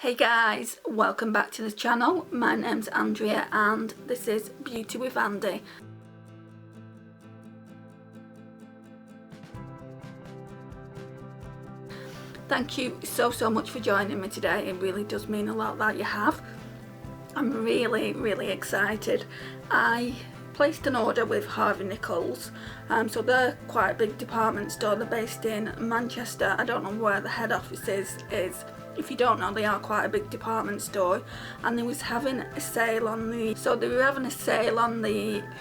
Hey guys, welcome back to the channel. My name's Andrea and this is Beauty with Andy. Thank you so much for joining me today. It really does mean a lot that you have. I'm really excited. I placed an order with Harvey Nichols, so they're quite a big department store. They're based in Manchester. I don't know where the head office is. If you don't know, they are quite a big department store, and they was having a sale on the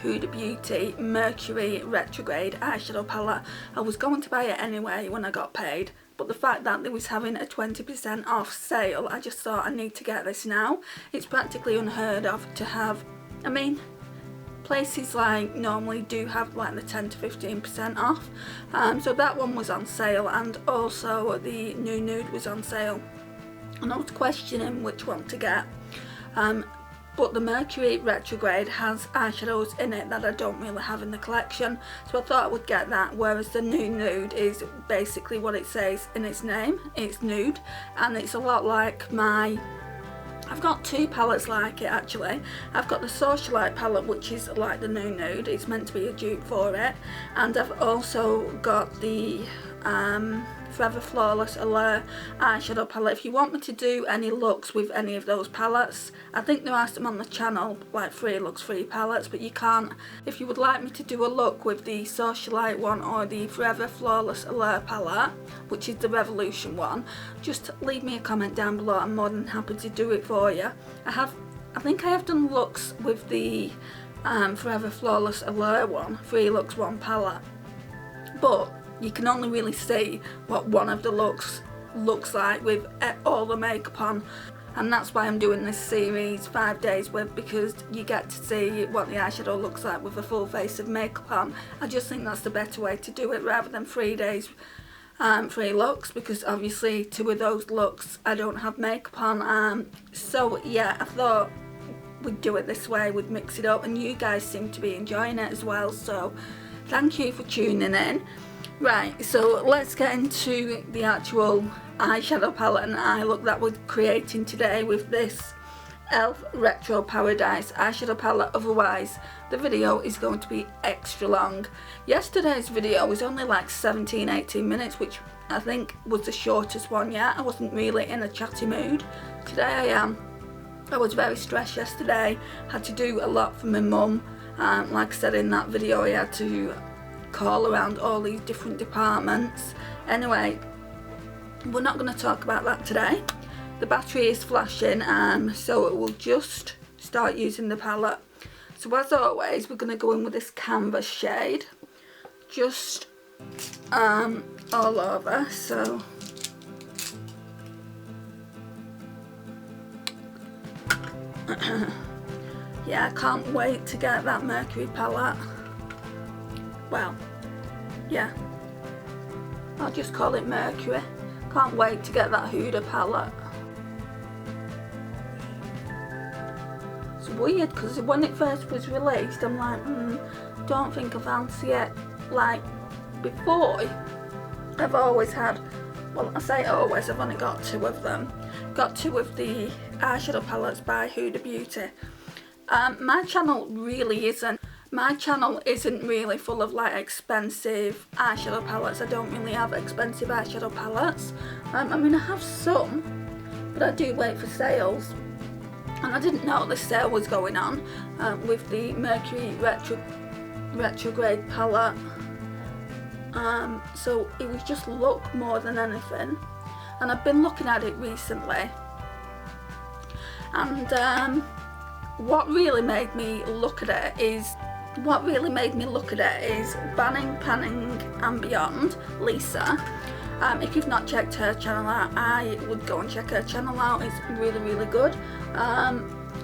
Huda Beauty Mercury Retrograde eyeshadow palette. I was going to buy it anyway when I got paid, but the fact that they was having a 20% off sale, I just thought I need to get this now. It's practically unheard of to have, I mean, places like normally do have like the 10 to 15% off, so that one was on sale, and also the new nude was on sale, and I was questioning which one to get, but the Mercury Retrograde has eyeshadows in it that I don't really have in the collection, so I thought I would get that, whereas the new nude is basically what it says in its name. It's nude, and it's a lot like I've got two palettes like it actually. I've got the Socialite palette, which is like the new nude. It's meant to be a dupe for it. And I've also got the Forever Flawless Allure eyeshadow palette. If you want me to do any looks with any of those palettes, I think there are some on the channel, like free looks, free palettes, but you can't. If you would like me to do a look with the Socialite one or the Forever Flawless Allure palette, which is the Revolution one, just leave me a comment down below. I'm more than happy to do it for you. I think I have done looks with the Forever Flawless Allure one, free looks one palette, but you can only really see what one of the looks looks like with all the makeup on, and that's why I'm doing this series 5 days with, because you get to see what the eyeshadow looks like with a full face of makeup on. I just think that's the better way to do it rather than 3 days free looks, because obviously 2 of those looks I don't have makeup on, so yeah, I thought we'd do it this way, we'd mix it up, and you guys seem to be enjoying it as well, so thank you for tuning in. Right, so let's get into the actual eyeshadow palette and eye look that we're creating today with this e.l.f. Retro Paradise eyeshadow palette. Otherwise the video is going to be extra long. Yesterday's video was only like 17-18 minutes, which I think was the shortest one yet. I wasn't really in a chatty mood. Today I am. I was very stressed yesterday, had to do a lot for my mum. Like I said in that video, I had to call around all these different departments. Anyway, we're not going to talk about that today. The battery is flashing, so it will just start using the palette. So as always, we're going to go in with this canvas shade, just all over. So yeah, I can't wait to get that Mercury palette. Well, yeah, I'll just call it Mercury. Can't wait to get that Huda palette. It's weird because when it first was released, I'm like, don't think I fancy it. Like before, I've always had, well, I say always, I've only got 2 of them. Got 2 of the eyeshadow palettes by Huda Beauty. My channel isn't really full of like expensive eyeshadow palettes. I don't really have expensive eyeshadow palettes. I mean, I have some, but I do wait for sales, and I didn't know the sale was going on with the Mercury Retrograde palette, so it was just look more than anything, and I've been looking at it recently, and what really made me look at it is Banning, Panning and Beyond, Lisa. If you've not checked her channel out, I would go and check her channel out. It's really good.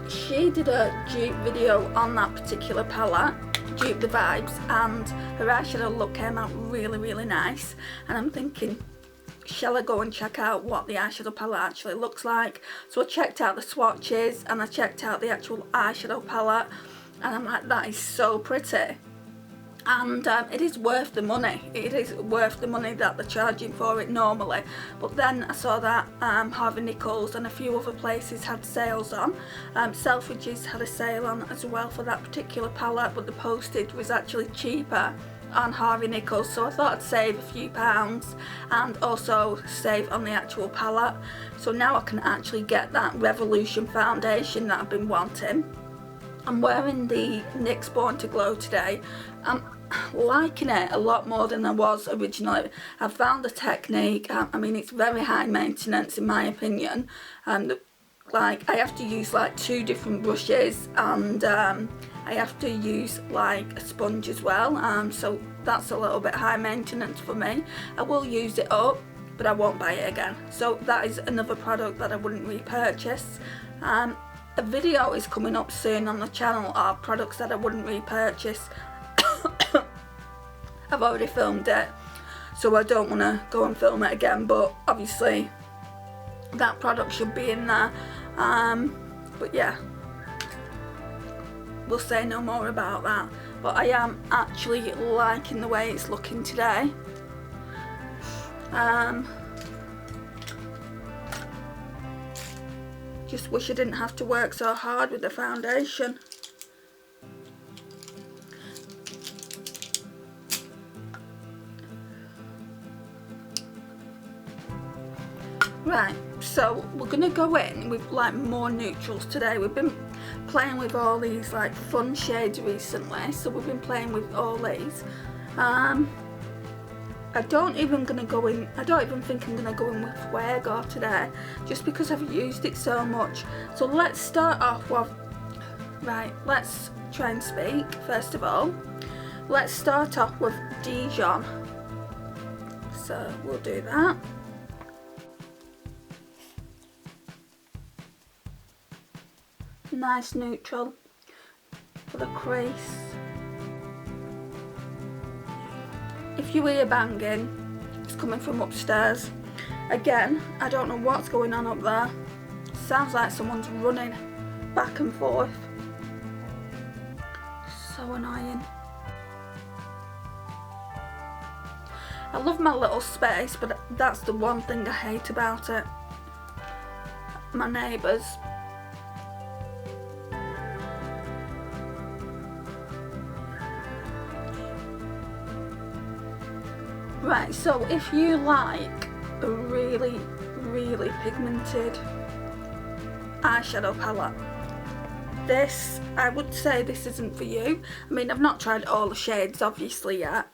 She did a dupe video on that particular palette, Dupe the Vibes, and her eyeshadow look came out really nice, and I'm thinking, shall I go and check out what the eyeshadow palette actually looks like? So I checked out the swatches and I checked out the actual eyeshadow palette, and I'm like, that is so pretty. and it is worth the money. It is worth the money that they're charging for it normally. But then I saw that Harvey Nichols and a few other places had sales on. Selfridges had a sale on as well for that particular palette, but the postage was actually cheaper on Harvey Nichols, so I thought I'd save a few pounds and also save on the actual palette. So now I can actually get that Revolution foundation that I've been wanting. I'm wearing the NYX Born to Glow today. I'm liking it a lot more than I was originally. I've found the technique. I mean, it's very high maintenance in my opinion. Like I have to use like 2 different brushes, and I have to use like a sponge as well, so that's a little bit high maintenance for me. I will use it up, but I won't buy it again. So that is another product that I wouldn't repurchase. A video is coming up soon on the channel of products that I wouldn't repurchase. I've already filmed it, so I don't want to go and film it again, but obviously that product should be in there. But yeah, we'll say no more about that. But I am actually liking the way it's looking today. Just wish I didn't have to work so hard with the foundation. Right, so we're gonna go in with like more neutrals today. We've been playing with all these like fun shades recently, so we've been playing with all these. I don't even think I'm gonna go in with Fuego today, just because I've used it so much. So let's start off with, right, let's try and speak first of all. Let's start off with Dijon. So we'll do that. Nice neutral for the crease. If you hear banging, it's coming from upstairs. Again, I don't know what's going on up there. Sounds like someone's running back and forth. So annoying. I love my little space, but that's the one thing I hate about it. My neighbours. Right, so if you like a really, really pigmented eyeshadow palette, this, I would say this isn't for you. I mean, I've not tried all the shades obviously yet,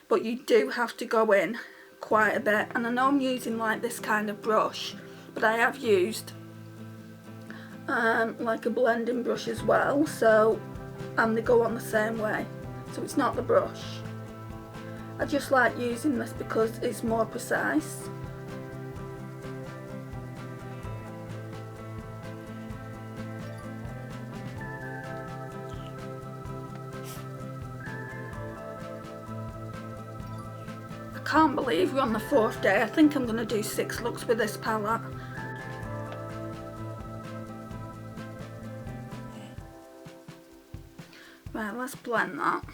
but you do have to go in quite a bit. And I know I'm using like this kind of brush, but I have used like a blending brush as well, so, and they go on the same way, so it's not the brush. I just like using this because it's more precise. I can't believe we're on the 4th day. I think I'm going to do 6 looks with this palette. Right, let's blend that.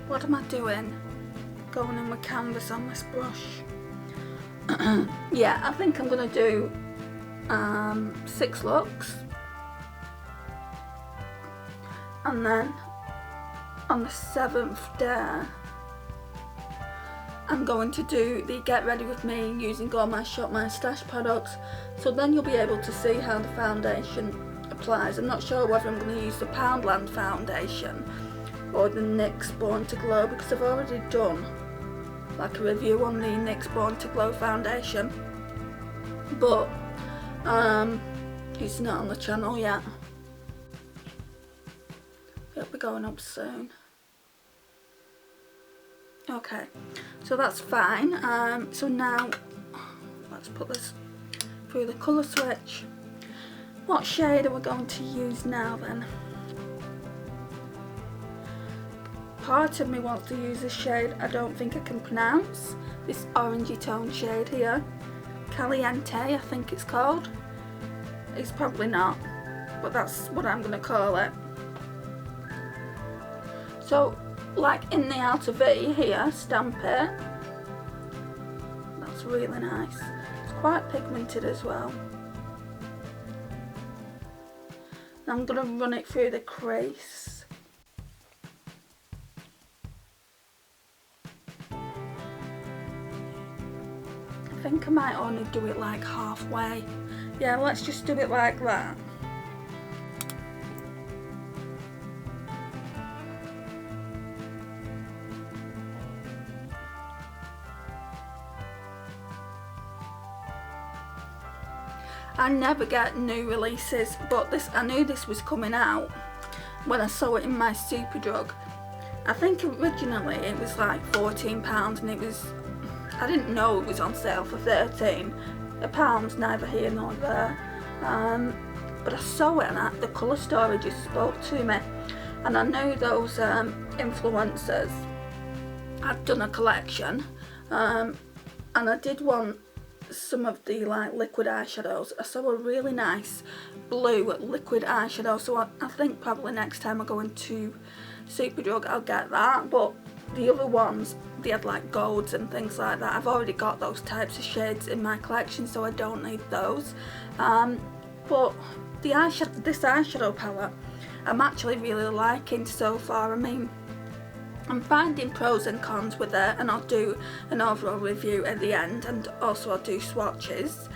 What am I doing? Going in with canvas on this brush. Yeah, I think I'm going to do 6 looks. And then on the 7th day, I'm going to do the Get Ready With Me using all my Shop My Stash products. So then you'll be able to see how the foundation applies. I'm not sure whether I'm going to use the Poundland foundation or the NYX Born to Glow, because I've already done like a review on the NYX Born to Glow foundation, but it's not on the channel yet. It'll be going up soon. Okay, so that's fine. So now let's put this through the colour switch. What shade are we going to use now then? Part of me wants to use a shade I don't think I can pronounce. This orangey tone shade here. Caliente, I think it's called. It's probably not, but that's what I'm going to call it. So, like in the outer V here, stamp it. That's really nice. It's quite pigmented as well. I'm going to run it through the crease. I think I might only do it like halfway. Yeah, let's just do it like that. I never get new releases, but I knew this was coming out when I saw it in my Superdrug. I think originally it was like £14 and I didn't know it was on sale for £13. Neither here nor there. But I saw it and the colour story just spoke to me. And I knew those influencers had done a collection, and I did want some of the like liquid eyeshadows. I saw a really nice blue liquid eyeshadow, so I think probably next time I go into Superdrug I'll get that. But the other ones, they had like golds and things like that. I've already got those types of shades in my collection, so I don't need those. But this eyeshadow palette I'm actually really liking so far. I mean, I'm finding pros and cons with it, and I'll do an overall review at the end, and also I'll do swatches.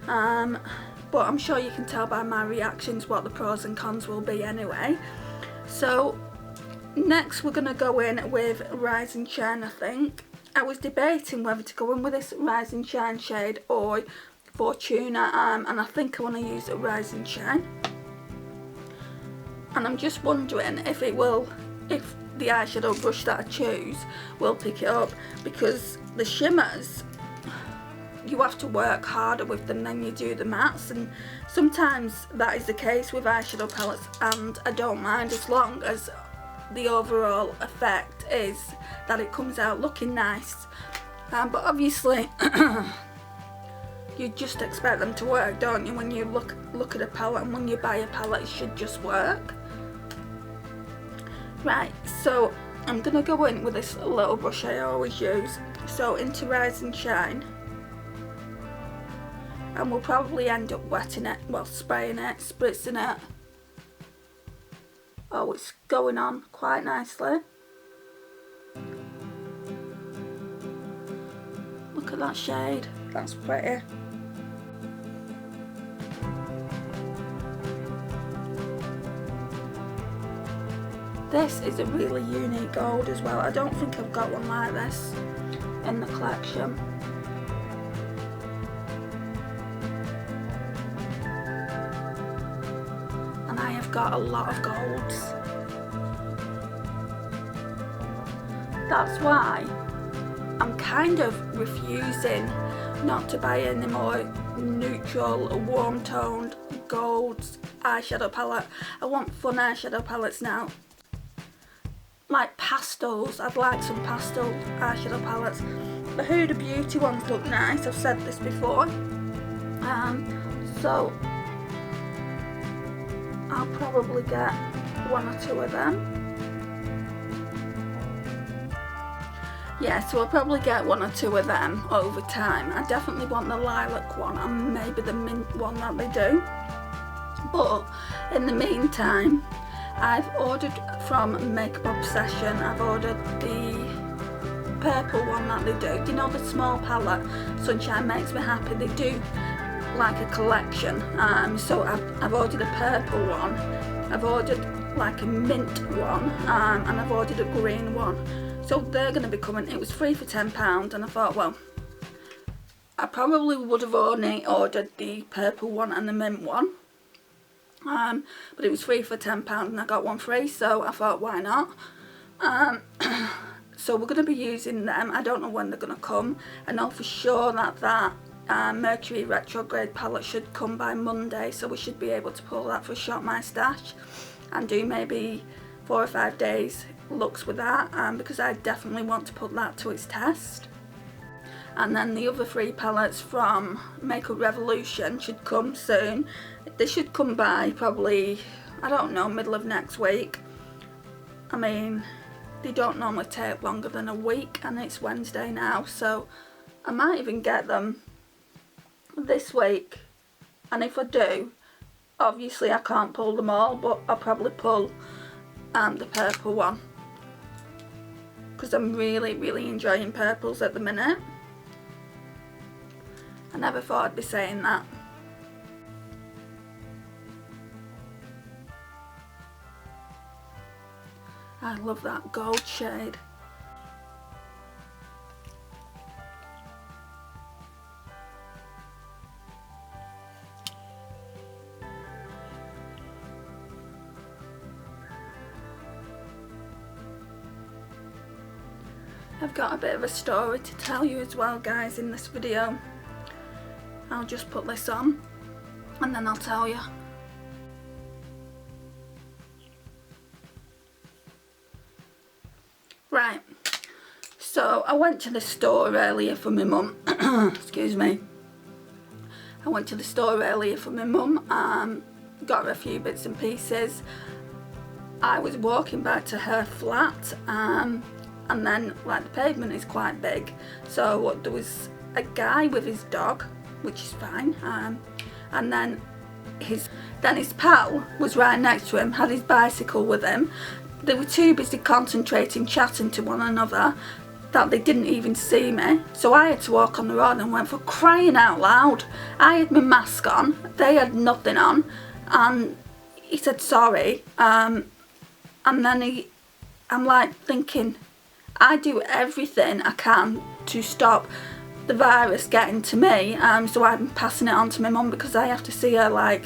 But I'm sure you can tell by my reactions what the pros and cons will be anyway. So next we're going to go in with Rise and Shine, I think. I was debating whether to go in with this Rise and Shine shade or Fortuna, and I think I want to use a Rise and Shine. And I'm just wondering if the eyeshadow brush that I choose will pick it up, because the shimmers, you have to work harder with them than you do the mattes, and sometimes that is the case with eyeshadow palettes, and I don't mind as long as the overall effect is that it comes out looking nice. But obviously you just expect them to work, don't you, when you look at a palette, and when you buy a palette it should just work. Right, so I'm going to go in with this little brush I always use, so into Rise and Shine, and we'll probably end up wetting it, well, spraying it, spritzing it. Oh, it's going on quite nicely. Look at that shade, that's pretty. This is a really unique gold as well. I don't think I've got one like this in the collection. And I have got a lot of golds. That's why I'm kind of refusing not to buy any more neutral, warm-toned golds eyeshadow palette. I want fun eyeshadow palettes now. Like pastels, I'd like some pastel eyeshadow palettes. The Huda Beauty ones look nice, I've said this before. So I'll probably get one or two of them. Yeah, so I'll probably get one or two of them over time. I definitely want the lilac one and maybe the mint one that they do. But in the meantime, I've ordered from Makeup Obsession, I've ordered the purple one that they do. Do you know the small palette, Sunshine Makes Me Happy? They do like a collection. So I've ordered a purple one, I've ordered like a mint one, and I've ordered a green one. So they're going to be coming. It was free for £10, and I thought, well, I probably would have only ordered the purple one and the mint one. But it was free for £10 and I got one free, so I thought, why not? So we're going to be using them. I don't know when they're going to come. I know for sure that Mercury Retrograde palette should come by Monday, so we should be able to pull that for Shop My Stash and do maybe 4 or 5 days looks with that, because I definitely want to put that to its test. and then the other 3 palettes from Makeup Revolution should come soon. They should come by probably, I don't know, middle of next week. I mean, they don't normally take longer than a week, and it's Wednesday now, so I might even get them this week. And if I do, obviously I can't pull them all, but I'll probably pull the purple one, because I'm really enjoying purples at the minute. I never thought I'd be saying that. I love that gold shade. I've got a bit of a story to tell you as well, guys, in this video. I'll just put this on and then I'll tell you. Right, so I went to the store earlier for my mum. Excuse me. I went to the store earlier for my mum, got her a few bits and pieces. I was walking back to her flat, and then, like, the pavement is quite big, so there was a guy with his dog, which is fine, and then his pal was right next to him, had his bicycle with him. They were too busy concentrating, chatting to one another, that they didn't even see me. So I had to walk on the road, and went, for crying out loud, I had my mask on, they had nothing on, and he said sorry, and then I'm like thinking, I do everything I can to stop the virus getting to me, so I'm passing it on to my mum, because I have to see her like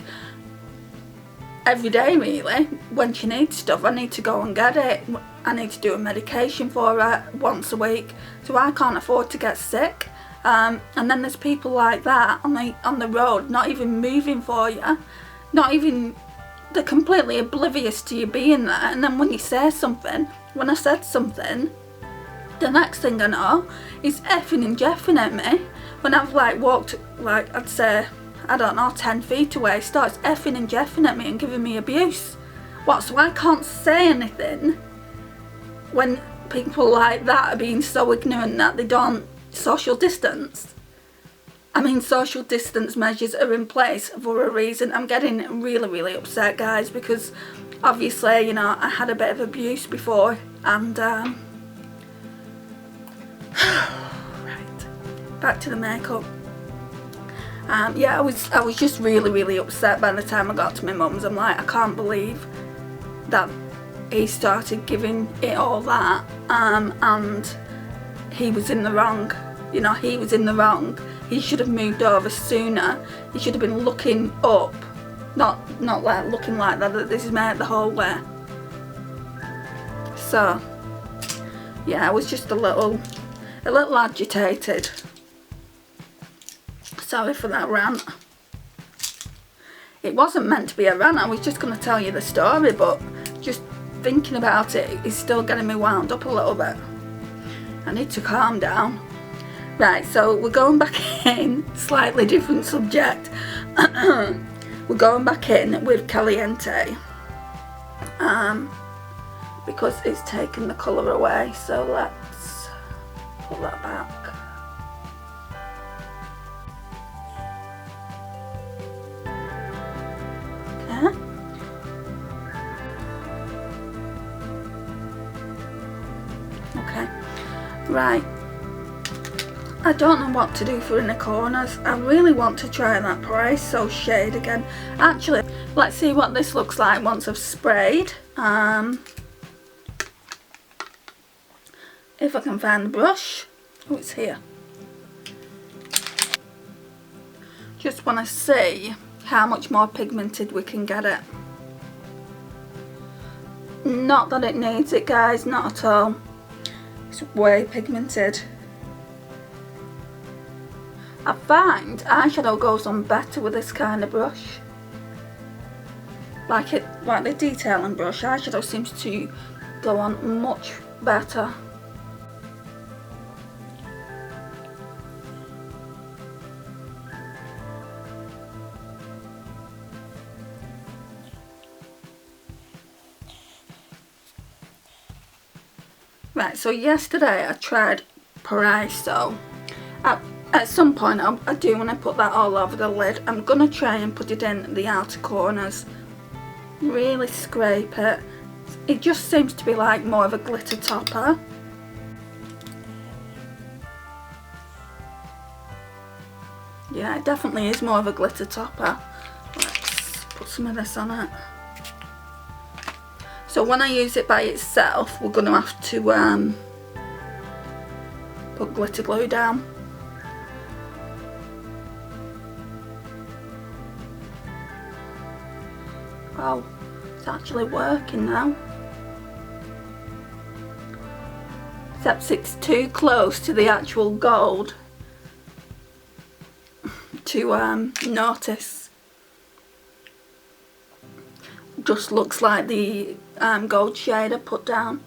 every day really. When she needs stuff, I need to go and get it. I need to do a medication for her once a week, so I can't afford to get sick. And then there's people like that on the road, not even moving for you, not even, they're completely oblivious to you being there. And then when you say something, when I said something, the next thing I know is effing and jeffing at me. When I've like walked, like, I'd say, I don't know, 10 feet away, starts effing and jeffing at me and giving me abuse. What, so I can't say anything when people like that are being so ignorant that they don't social distance? I mean, social distance measures are in place for a reason. I'm getting really upset, guys, because obviously, you know, I had a bit of abuse before, and right, back to the makeup. Yeah, I was just really upset by the time I got to my mum's. I'm like, I can't believe that he started giving it all that, and he was in the wrong. You know, he was in the wrong. He should have moved over sooner. He should have been looking up, not like looking like that. This is made the whole way. So yeah, I was just a little agitated. Sorry for that rant. It wasn't meant to be a rant. I was just going to tell you the story, but just thinking about it is still getting me wound up a little bit. I need to calm down. Right, so we're going back in, slightly different subject. We're going back in with Caliente, because it's taken the colour away, so let's put that back. Okay, right. I don't know what to do for inner corners. I really want to try that Paraiso shade again. Actually, let's see what this looks like once I've sprayed. If I can find the brush. Oh, it's here. Just want to see how much more pigmented we can get it. Not that it needs it, guys, not at all. It's way pigmented. I find eyeshadow goes on better with this kind of brush. Like the detailing brush, eyeshadow seems to go on much better. Right, so yesterday I tried Paraiso. At some point I do want to put that all over the lid. I'm going to try and put it in the outer corners. Really scrape it. It just seems to be like more of a glitter topper. Yeah, it definitely is more of a glitter topper. Let's put some of this on it. So when I use it by itself, we're going to have to put glitter glue down. Oh, it's actually working now. Except it's too close to the actual gold to notice. Just looks like the gold shade I put down.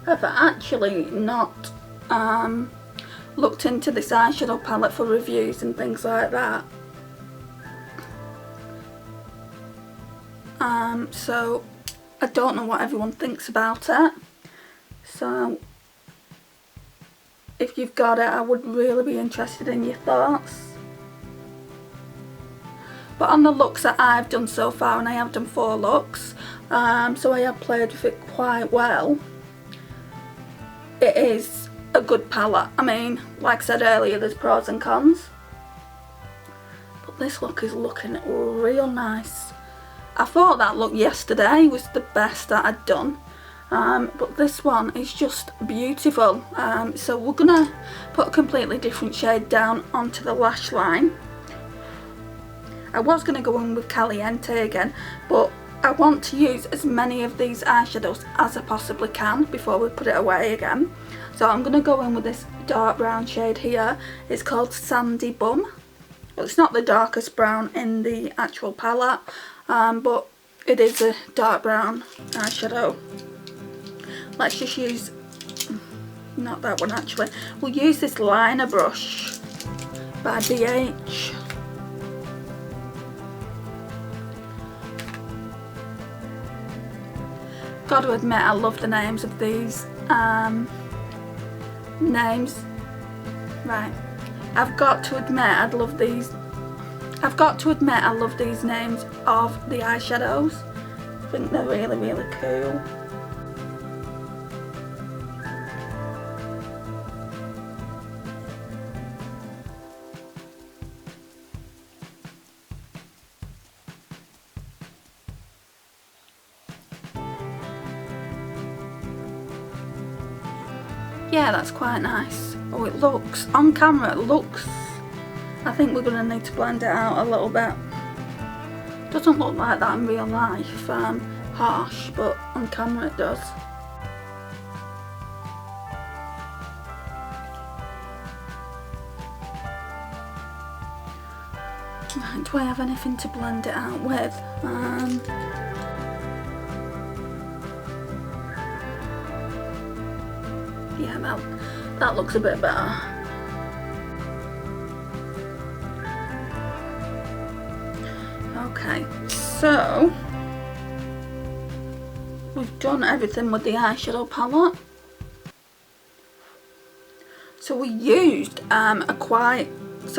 I've actually not looked into this eyeshadow palette for reviews and things like that. So I don't know what everyone thinks about it. So if you've got it, I would really be interested in your thoughts. But on the looks that I've done so far, and I have done 4 looks, so I have played with it quite well. It is a good palette. I mean, like I said earlier, there's pros and cons. But this look is looking real nice. I thought that look yesterday was the best that I'd done. But this one is just beautiful. So we're going to put a completely different shade down onto the lash line. I was going to go in with Caliente again, but I want to use as many of these eyeshadows as I possibly can before we put it away again. So I'm going to go in with this dark brown shade here. It's called Sandy Bum. Well, it's not the darkest brown in the actual palette, but it is a dark brown eyeshadow. Let's just use, not that one actually, we'll use this liner brush by BH. Got to admit, I love the names of these names. Right, I've got to admit I love these names of the eyeshadows. I think they're really, really cool. Yeah, that's quite nice. Oh, it looks, on camera it looks, I think we're going to need to blend it out a little bit. Doesn't look like that in real life, harsh, but on camera it does. Right, do I have anything to blend it out with? Yeah, that looks a bit better. Okay, so we've done everything with the eyeshadow palette. So we used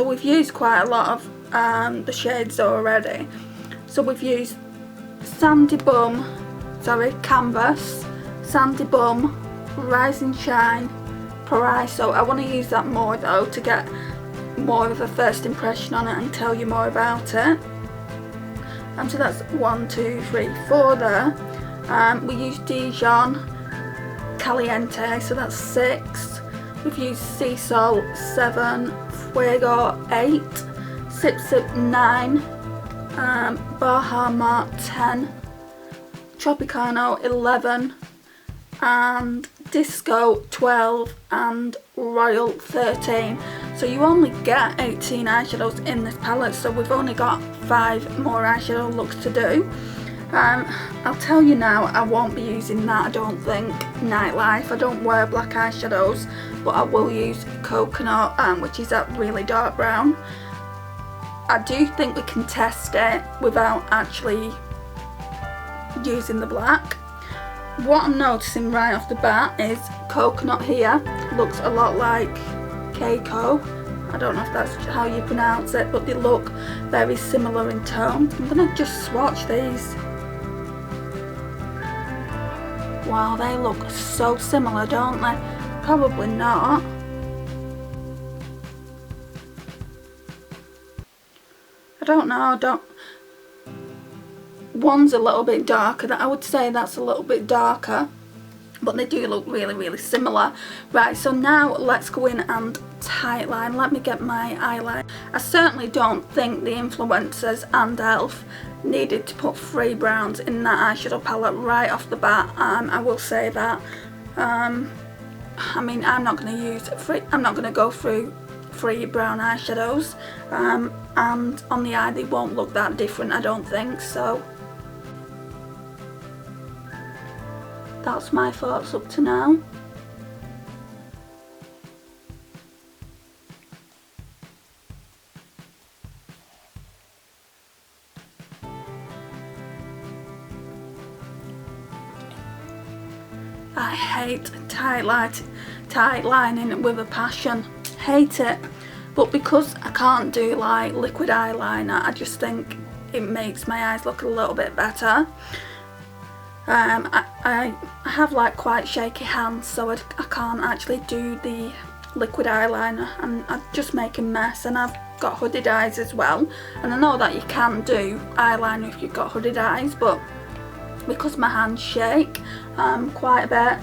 we've used quite a lot of the shades already. So we've used Canvas, Sandy Bum, Rise and Shine, Paraiso. I want to use that more though to get more of a first impression on it and tell you more about it. So that's 1, 2, 3, 4 there. We used Dijon, Caliente, so that's 6. We've used Sea Salt 7, Fuego 8, Sip Sip 9, Bahama 10, Tropicano 11, and Disco 12, and Royal 13. So you only get 18 eyeshadows in this palette, so we've only got 5 more eyeshadow looks to do. I'll tell you now, I won't be using that, I don't think, Nightlife. I don't wear black eyeshadows, but I will use Coconut, which is that really dark brown. I do think we can test it without actually using the black. What I'm noticing right off the bat is Coconut here looks a lot like Keiko. I don't know if that's how you pronounce it, but they look very similar in tone. I'm going to just swatch these. Wow, they look so similar, don't they? Probably not. I don't know, one's a little bit darker, I would say that's a little bit darker, but they do look really, really similar. Right, so now let's go in and tightline. Let me get my eyeliner. I certainly don't think the influencers and ELF needed to put 3 browns in that eyeshadow palette right off the bat. I will say that. I mean, I'm not going to use I'm not going to go through 3 brown eyeshadows, and on the eye they won't look that different, I don't think. So that's my thoughts up to now. I hate tight lining with a passion. Hate it. But because I can't do like liquid eyeliner, I just think it makes my eyes look a little bit better. I have like quite shaky hands, so I can't actually do the liquid eyeliner, and I just make a mess. And I've got hooded eyes as well, and I know that you can do eyeliner if you've got hooded eyes, but because my hands shake quite a bit,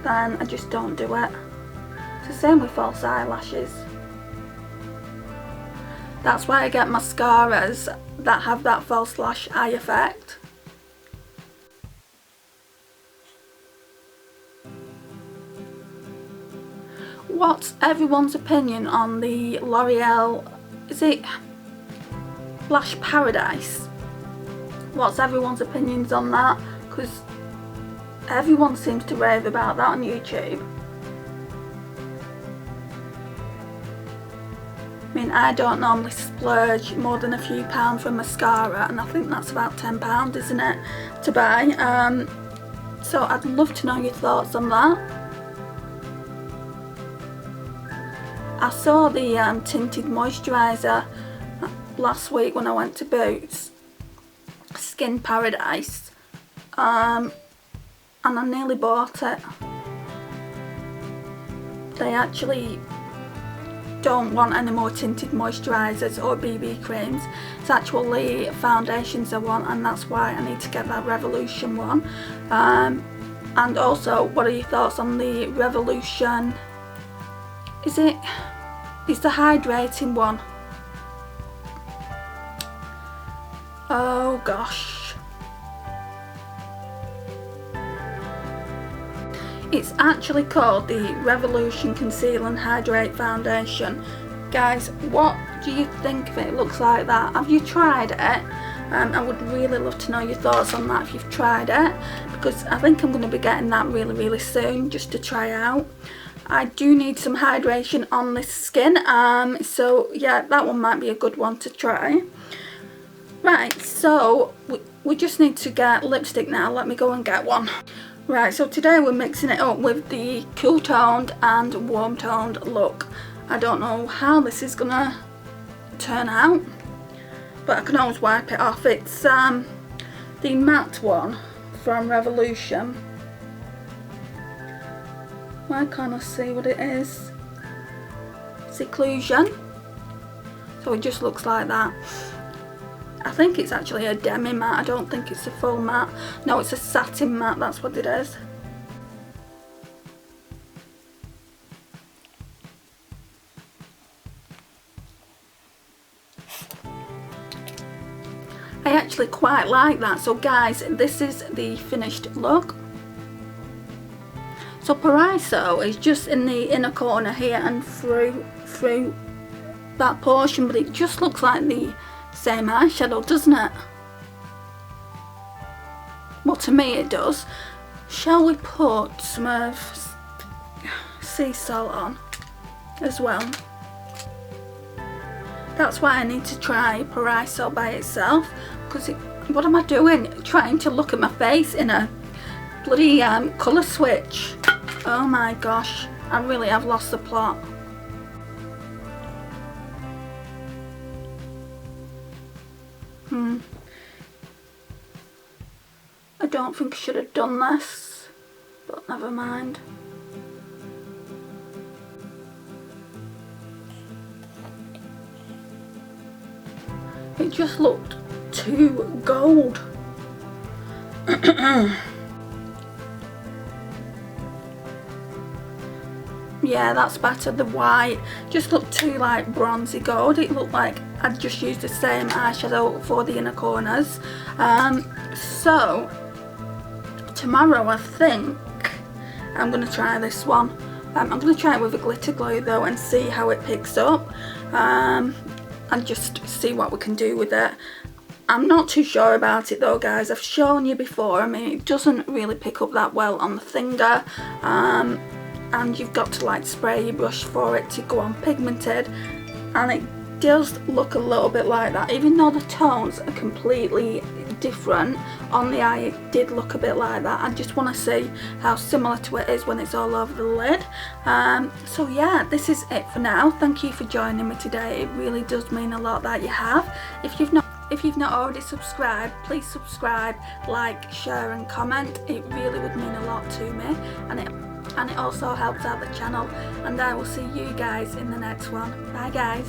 then I just don't do it. It's the same with false eyelashes. That's why I get mascaras that have that false lash eye effect. What's everyone's opinion on the L'Oreal, is it Lash Paradise? What's everyone's opinions on that? Because everyone seems to rave about that on YouTube. I mean, I don't normally splurge more than a few pounds for mascara, and I think that's about £10, isn't it, to buy. So I'd love to know your thoughts on that. I saw the tinted moisturiser last week when I went to Boots, Skin Paradise, and I nearly bought it. They actually don't want any more tinted moisturisers or BB creams. It's actually foundations I want, and that's why I need to get that Revolution one. And also, what are your thoughts on the Revolution, it's the hydrating one. Oh gosh. It's actually called the Revolution Conceal and Hydrate Foundation. Guys, what do you think of it? It looks like that. Have you tried it? I would really love to know your thoughts on that if you've tried it, because I think I'm going to be getting that really, really soon just to try out. I do need some hydration on this skin, so yeah, that one might be a good one to try. Right, so we just need to get lipstick now. Let me go and get one. Right, so today we're mixing it up with the cool toned and warm toned look. I don't know how this is gonna turn out, but I can always wipe it off. It's the matte one from Revolution. Why can't I see what it is? Seclusion. So it just looks like that. I think it's actually a demi matte. I don't think it's a full matte. No, it's a satin matte, that's what it is. I actually quite like that. So guys, this is the finished look. So Paraiso is just in the inner corner here and through that portion, but it just looks like the same eyeshadow, doesn't it? Well, to me it does. Shall we put some of sea salt on as well? That's why I need to try Paraiso by itself, because what am I doing? Trying to look at my face in a bloody colour switch. Oh my gosh, I really have lost the plot. I don't think I should have done this, but never mind. It just looked too gold. Yeah, that's better. The white just looked too like bronzy gold. It looked like I'd just used the same eyeshadow for the inner corners. So tomorrow I think I'm going to try this one. I'm going to try it with a glitter glue though and see how it picks up, and just see what we can do with it. I'm not too sure about it though, guys. I've shown you before. I mean, it doesn't really pick up that well on the finger, and you've got to like spray your brush for it to go on pigmented, and it does look a little bit like that. Even though the tones are completely different on the eye, it did look a bit like that. I just want to see how similar to it is when it's all over the lid. So yeah, this is it for now. Thank you for joining me today. It really does mean a lot that you have. If you've not already subscribed, please subscribe, like, share and comment. It really would mean a lot to me, and it also helps out the channel. And I will see you guys in the next one. Bye guys.